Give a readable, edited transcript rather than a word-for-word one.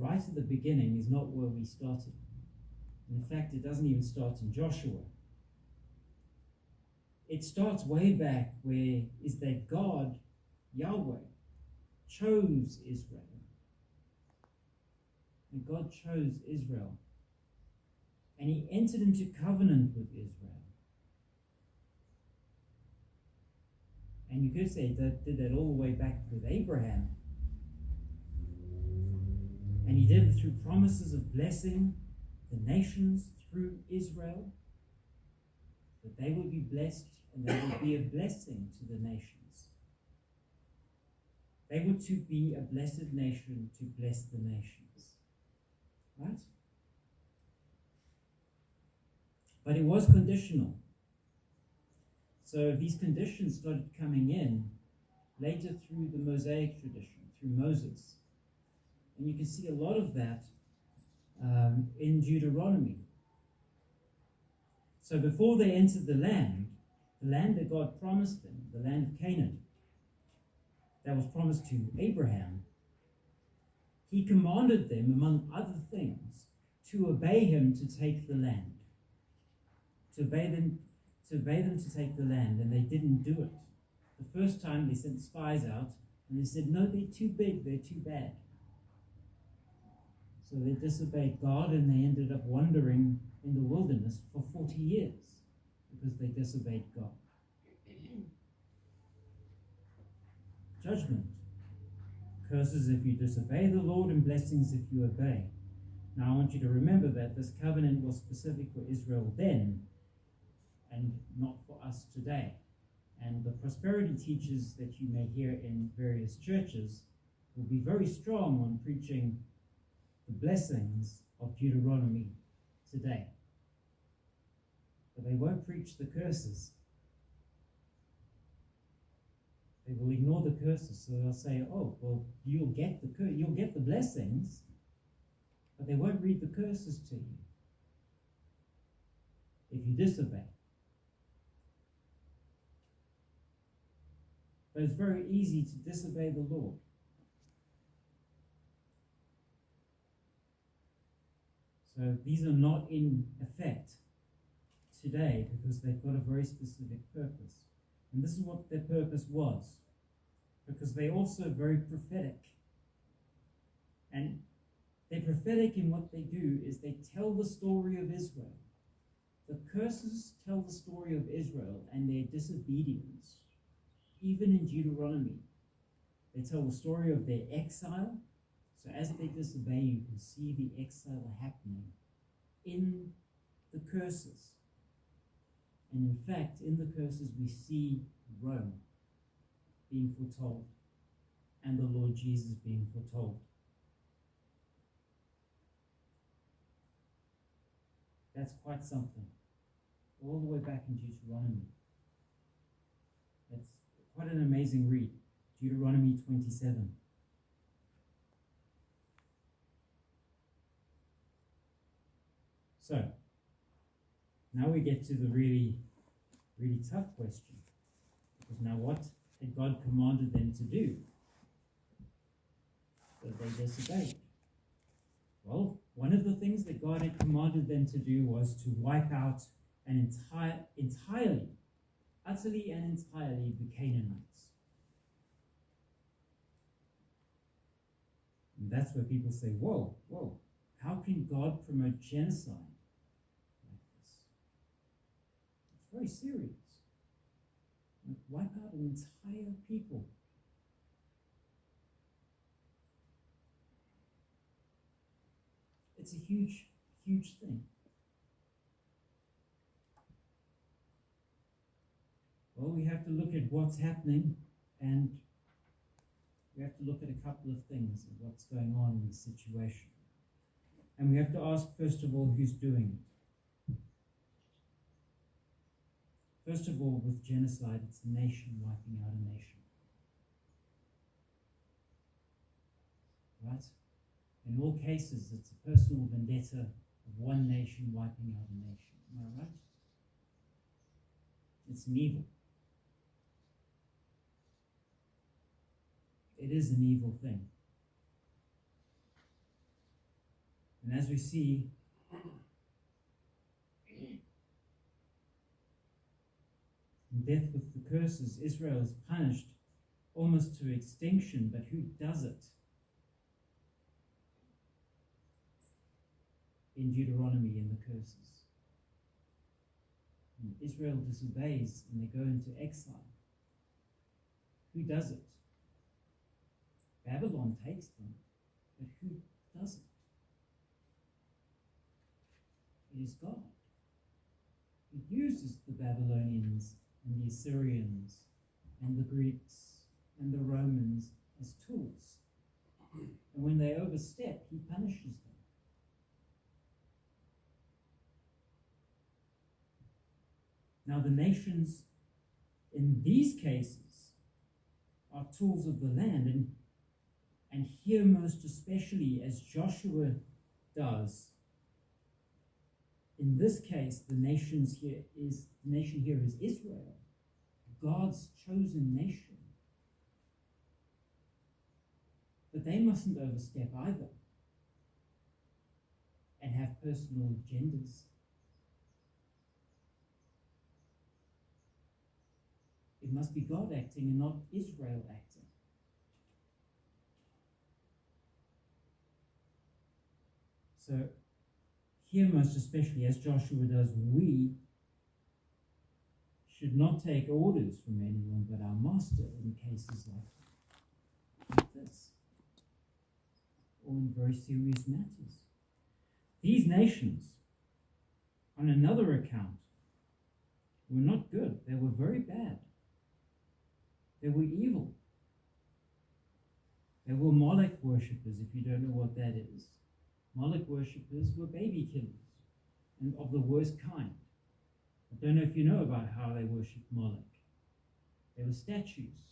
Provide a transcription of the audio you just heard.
right at the beginning is not where we started. In fact, it doesn't even start in Joshua. It starts way back where is that God, Yahweh, chose Israel. And God chose Israel. And he entered into covenant with Israel. And you could say that did that all the way back with Abraham. And he did it through promises of blessing the nations through Israel, that they would be blessed and they would be a blessing to the nations. They were to be a blessed nation to bless the nations. Right? But it was conditional. So these conditions started coming in later through the Mosaic tradition, through Moses. And you can see a lot of that in Deuteronomy. So before they entered the land that God promised them, the land of Canaan, that was promised to Abraham, he commanded them, among other things, to obey him to take the land. To obey them to take the land, and they didn't do it. The first time they sent spies out, and they said, no, they're too big, they're too bad. So they disobeyed God, and they ended up wandering in the wilderness for 40 years because they disobeyed God. Judgment. Curses if you disobey the Lord, and blessings if you obey. Now I want you to remember that this covenant was specific for Israel then, and not for us today. And the prosperity teachers that you may hear in various churches will be very strong on preaching the blessings of Deuteronomy today. But they won't preach the curses. They will ignore the curses. So they'll say, oh, well, you'll get the blessings, but they won't read the curses to you if you disobey. But it's very easy to disobey the Lord. So these are not in effect today because they've got a very specific purpose. And this is what their purpose was. Because they're also very prophetic. And they're prophetic in what they do is they tell the story of Israel. The curses tell the story of Israel and their disobedience. Even in Deuteronomy, they tell the story of their exile. So as they disobey, you can see the exile happening in the curses. And in fact, in the curses, we see Rome being foretold and the Lord Jesus being foretold. That's quite something. All the way back in Deuteronomy. That's quite an amazing read. Deuteronomy 27. So, now we get to the really, really tough question. Because now what had God commanded them to do? So they disobeyed. Well, one of the things that God had commanded them to do was to wipe out utterly and entirely the Canaanites. And that's where people say, whoa, how can God promote genocide like this? It's very serious. Like, wipe out an entire people. It's a huge, huge thing. Well, we have to look at what's happening, and we have to look at a couple of things of what's going on in the situation. And we have to ask, first of all, who's doing it? First of all, with genocide, it's a nation wiping out a nation. Right? In all cases, it's a personal vendetta of one nation wiping out a nation. Am I right? It's an evil. It is an evil thing. And as we see, in death with the curses, Israel is punished almost to extinction, but who does it? In Deuteronomy and the curses. And Israel disobeys and they go into exile. Who does it? Babylon takes them, but who does it? It is God. He uses the Babylonians and the Assyrians and the Greeks and the Romans as tools. And when they overstep, he punishes them. Now the nations in these cases are tools of the land, and here most especially as Joshua does. In this case, the nation here is Israel, God's chosen nation. But they mustn't overstep either and have personal agendas. It must be God acting and not Israel acting. So here most especially, as Joshua does, we should not take orders from anyone but our master in cases like this, or in very serious matters. These nations, on another account, were not good. They were very bad. They were evil. They were Moloch worshippers, if you don't know what that is. Moloch worshippers were baby killers, and of the worst kind. I don't know if you know about how they worshipped Moloch. They were statues.